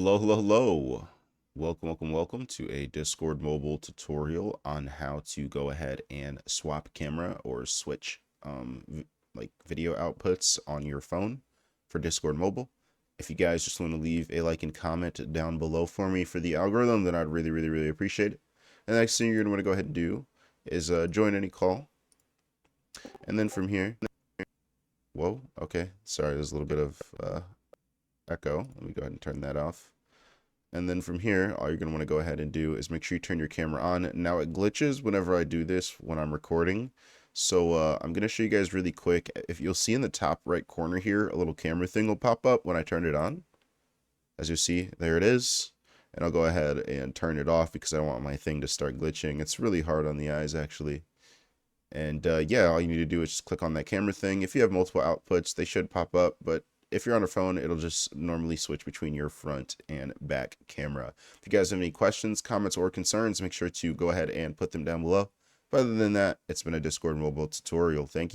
Hello, hello, hello. Welcome to a Discord mobile tutorial on how to go ahead and swap camera or switch like video outputs on your phone for Discord mobile. If you guys just want to leave a like and comment down below for me for the algorithm, then I'd really appreciate it. And the next thing you're going to want to go ahead and do is join any call. And then from here, whoa, okay, sorry, there's a little bit of echo. Let me go ahead and turn that off. And then from here, all you're going to want to go ahead and do is make sure you turn your camera on. Now it glitches whenever I do this when I'm recording. So I'm going to show you guys really quick. If you'll see in the top right corner here, a little camera thing will pop up when I turn it on. As you see, there it is. And I'll go ahead and turn it off because I don't want my thing to start glitching. It's really hard on the eyes actually. And yeah, all you need to do is just click on that camera thing. If you have multiple outputs, they should pop up, but if you're on a phone, it'll just normally switch between your front and back camera. If you guys have any questions, comments, or concerns, make sure to go ahead and put them down below. But other than that, it's been a Discord mobile tutorial. Thank you.